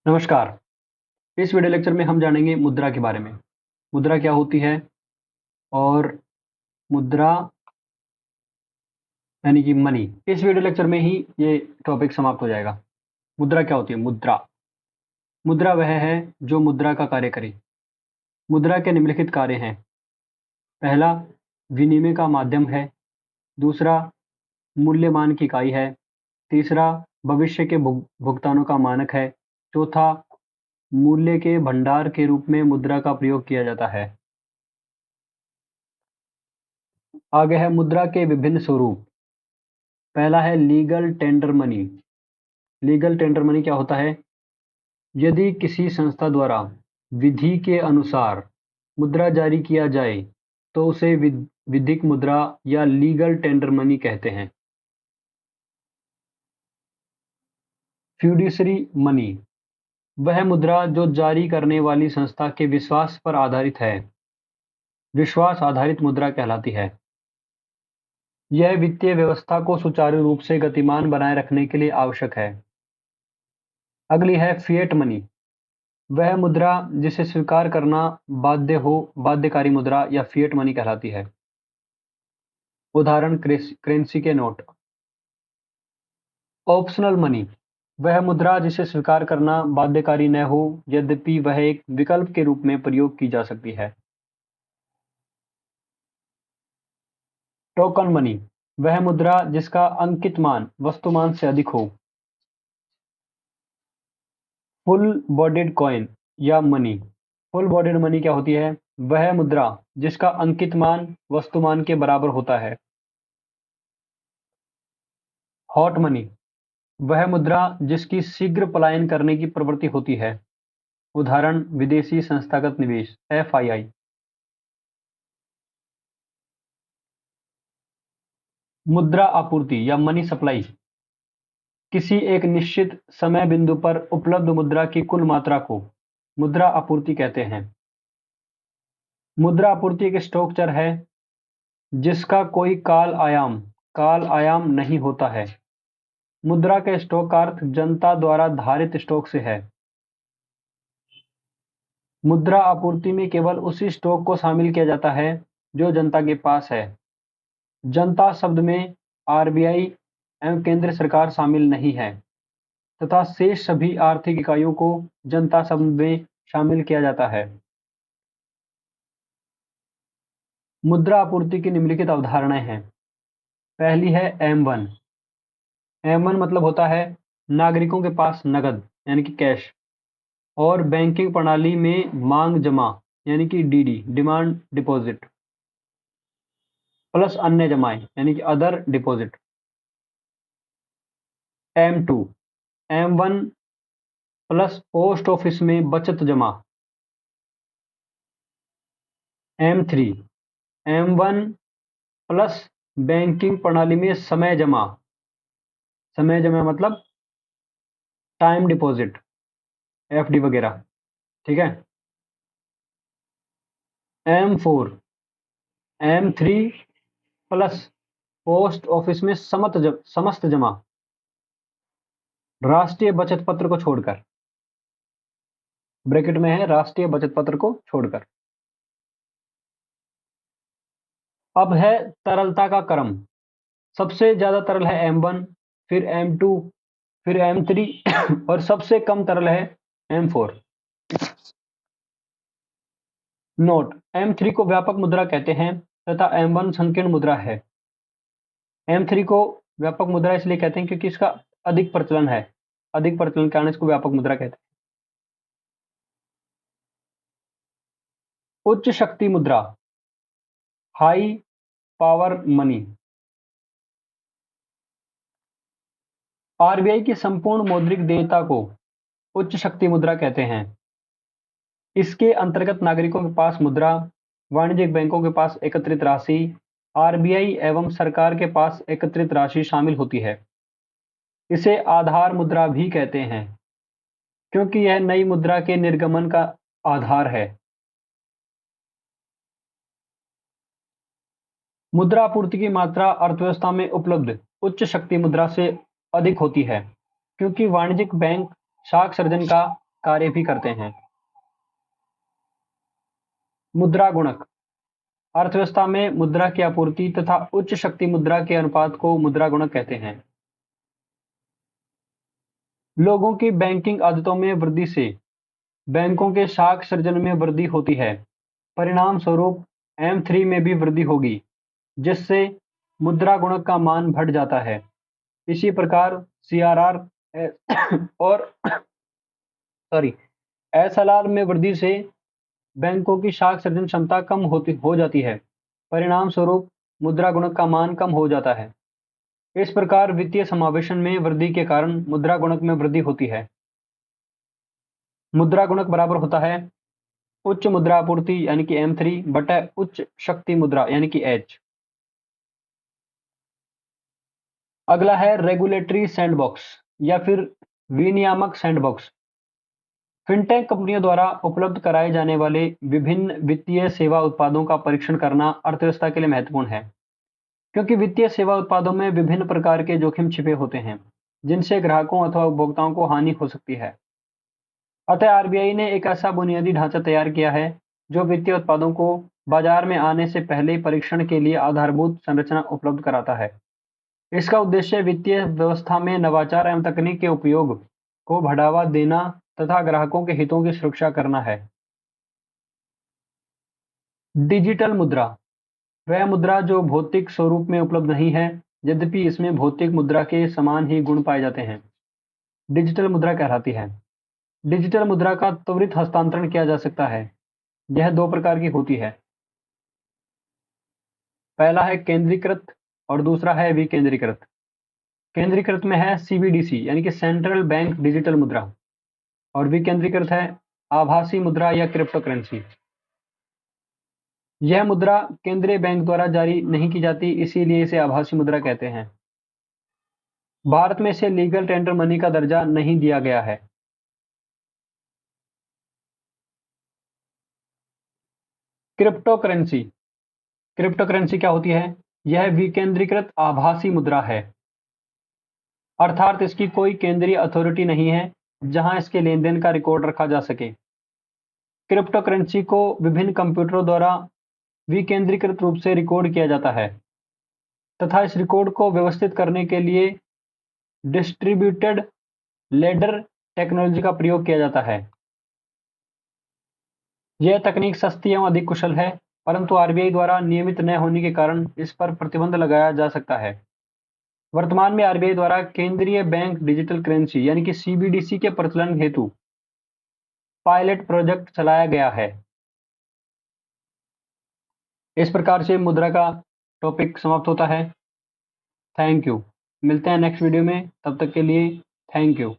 नमस्कार। इस video lecture में हम जानेंगे मुद्रा के बारे में। मुद्रा क्या होती है और मुद्रा यानी कि मनी। इस वीडियो लेक्चर में ही ये टॉपिक समाप्त हो जाएगा। मुद्रा क्या होती है? मुद्रा मुद्रा वह है जो मुद्रा का कार्य करे। मुद्रा के निम्नलिखित कार्य हैं। पहला, विनिमय का माध्यम है। दूसरा, मूल्यमान की इकाई है। तीसरा, भविष्य के भुगतानों का मानक है। चौथा, मूल्य के भंडार के रूप में मुद्रा का प्रयोग किया जाता है। आगे है मुद्रा के विभिन्न स्वरूप। पहला है legal tender money. Legal tender money क्या होता है? यदि किसी संस्था द्वारा विधि के अनुसार मुद्रा जारी किया जाए तो उसे विधिक मुद्रा या लीगल टेंडर मनी कहते हैं। फ्यूडिशरी मनी वह मुद्रा जो जारी करने वाली संस्था के विश्वास पर आधारित है। विश्वास आधारित मुद्रा कहलाती है। यह वित्तीय व्यवस्था को सुचारू रूप से गतिमान बनाए रखने के लिए आवश्यक है। अगली है फिएट मनी। वह मुद्रा जिसे स्वीकार करना बाध्य हो बाध्यकारी मुद्रा या फिएट मनी कहलाती है। उदाहरण करेंसी के नोट। ऑप्शनल मनी वह मुद्रा जिसे स्वीकार करना बाध्यकारी न हो यद्यपि वह एक विकल्प के रूप में प्रयोग की जा सकती है। टोकन मनी वह मुद्रा जिसका अंकित मान वस्तुमान से अधिक हो। फुल बॉडीड कॉइन या मनी। फुल बॉडीड मनी क्या होती है? वह मुद्रा जिसका अंकित मान वस्तुमान के बराबर होता है। हॉट मनी वह मुद्रा जिसकी शीघ्र पलायन करने की प्रवृत्ति होती है। उदाहरण विदेशी संस्थागत निवेश FII। मुद्रा आपूर्ति या मनी सप्लाई किसी एक निश्चित समय बिंदु पर उपलब्ध मुद्रा की कुल मात्रा को मुद्रा आपूर्ति कहते हैं। मुद्रा आपूर्ति एक स्टॉक चर है जिसका कोई काल आयाम नहीं होता है। मुद्रा के स्टॉक का अर्थ जनता द्वारा धारित स्टॉक से है। मुद्रा आपूर्ति में केवल उसी स्टॉक को शामिल किया जाता है जो जनता के पास है। जनता शब्द में RBI एवं केंद्र सरकार शामिल नहीं है तथा शेष सभी आर्थिक इकाइयों को जनता शब्द में शामिल किया जाता है। मुद्रा आपूर्ति की निम्नलिखित अवधारणाएं हैं। पहली है M1। M1 मतलब होता है नागरिकों के पास नकद यानी कि कैश और बैंकिंग प्रणाली में मांग जमा यानी कि DD डिमांड डिपॉजिट प्लस अन्य जमाएं यानी कि other deposit. M2 M1 plus post office में बचत जमा। M3 M1 प्लस बैंकिंग प्रणाली में समय जमा मतलब टाइम डिपॉजिट FD वगैरह। ठीक है। M4 M3 plus post office में समस्त जमा राष्ट्रीय बचत पत्र को छोड़कर। ब्रैकेट में है राष्ट्रीय बचत पत्र को छोड़कर। अब है तरलता का क्रम। सबसे ज्यादा तरल है M1, फिर M2, फिर M3 और सबसे कम तरल है M4। नोट, M3 को व्यापक मुद्रा कहते हैं तथा M1 संकीर्ण मुद्रा है। M3 को व्यापक मुद्रा इसलिए कहते हैं क्योंकि इसका अधिक प्रचलन है। अधिक प्रचलन के कारण इसको व्यापक मुद्रा कहते हैं। उच्च शक्ति मुद्रा हाई पावर मनी। RBI की संपूर्ण मौद्रिक देयता को उच्च शक्ति मुद्रा कहते हैं। इसके अंतर्गत नागरिकों के पास मुद्रा, वाणिज्यिक बैंकों के पास एकत्रित राशि, RBI एवं सरकार के पास एकत्रित राशि शामिल होती है। इसे आधार मुद्रा भी कहते हैं क्योंकि यह नई मुद्रा के निर्गमन का आधार है। मुद्रा आपूर्ति की मात्रा अर्थव्यवस्था में उपलब्ध उच्च शक्ति मुद्रा से अधिक होती है क्योंकि वाणिज्यिक बैंक शाख सर्जन का कार्य भी करते हैं। मुद्रा गुणक। अर्थव्यवस्था में मुद्रा की आपूर्ति तथा उच्च शक्ति मुद्रा के अनुपात को मुद्रा गुणक कहते हैं। लोगों की बैंकिंग आदतों में वृद्धि से बैंकों के शाख सृजन में वृद्धि होती है। परिणाम स्वरूप M3 में भी वृद्धि होगी, जिससे मुद्रा गुणक का मान बढ़ जाता है। इसी प्रकार CRR और SLR में वृद्धि से बैंकों की शाख सृजन क्षमता कम हो जाती है। परिणाम स्वरूप मुद्रा गुणक का मान कम हो जाता है। इस प्रकार वित्तीय समावेशन में वृद्धि के कारण मुद्रा गुणक में वृद्धि होती है। मुद्रा गुणक बराबर होता है उच्च मुद्रा आपूर्ति यानी कि M3 बटा उच्च शक्ति मुद्रा यानी कि H। अगला है रेगुलेटरी सैंडबॉक्स या फिर विनियामक सैंडबॉक्स। फिनटेक कंपनियों द्वारा उपलब्ध कराए जाने वाले विभिन्न वित्तीय सेवा उत्पादों का परीक्षण करना अर्थव्यवस्था के लिए महत्वपूर्ण है, क्योंकि वित्तीय सेवा उत्पादों में विभिन्न प्रकार के जोखिम छिपे होते हैं, जिनसे ग्राहकों अथवा उपभोक्ताओं को हानि हो सकती है। अतः आरबीआई ने एक ऐसा बुनियादी ढांचा तैयार किया है जो वित्तीय उत्पादों को बाजार में आने से पहले परीक्षण के लिए आधारभूत संरचना उपलब्ध कराता है। इसका उद्देश्य वित्तीय व्यवस्था में नवाचार एवं तकनीक के उपयोग को बढ़ावा देना तथा ग्राहकों के हितों की सुरक्षा करना है। डिजिटल मुद्रा वह मुद्रा जो भौतिक स्वरूप में उपलब्ध नहीं है, यद्यपि इसमें भौतिक मुद्रा के समान ही गुण पाए जाते हैं, डिजिटल मुद्रा कहलाती है। डिजिटल मुद्रा का त्वरित हस्तांतरण किया जा सकता है। यह दो प्रकार की होती है। पहला है केंद्रीकृत और दूसरा है विकेंद्रीकृत। केंद्रीकृत में है CBDC यानी कि सेंट्रल बैंक डिजिटल मुद्रा, और विकेंद्रीकृत है आभासी मुद्रा या क्रिप्टो करेंसी। यह मुद्रा केंद्रीय बैंक द्वारा जारी नहीं की जाती, इसीलिए इसे आभासी मुद्रा कहते हैं। भारत में इसे लीगल टेंडर मनी का दर्जा नहीं दिया गया है। Crypto currency. क्रिप्टो करेंसी क्या होती है? यह विकेंद्रीकृत आभासी मुद्रा है, अर्थात इसकी कोई केंद्रीय अथॉरिटी नहीं है जहां इसके लेन देन का रिकॉर्ड रखा जा सके। क्रिप्टो करेंसी को विभिन्न कंप्यूटरों द्वारा विकेंद्रीकृत रूप से रिकॉर्ड किया जाता है तथा इस रिकॉर्ड को व्यवस्थित करने के लिए डिस्ट्रीब्यूटेड लेडर टेक्नोलॉजी का प्रयोग किया जाता है। यह तकनीक सस्ती एवं अधिक कुशल है, परंतु आरबीआई द्वारा नियमित न होने के कारण इस पर प्रतिबंध लगाया जा सकता है। वर्तमान में आरबीआई द्वारा केंद्रीय बैंक डिजिटल करेंसी यानी कि CBDC के प्रचलन हेतु पायलट प्रोजेक्ट चलाया गया है। इस प्रकार से मुद्रा का टॉपिक समाप्त होता है। Thank you. मिलते हैं नेक्स्ट वीडियो में, तब तक के लिए थैंक यू।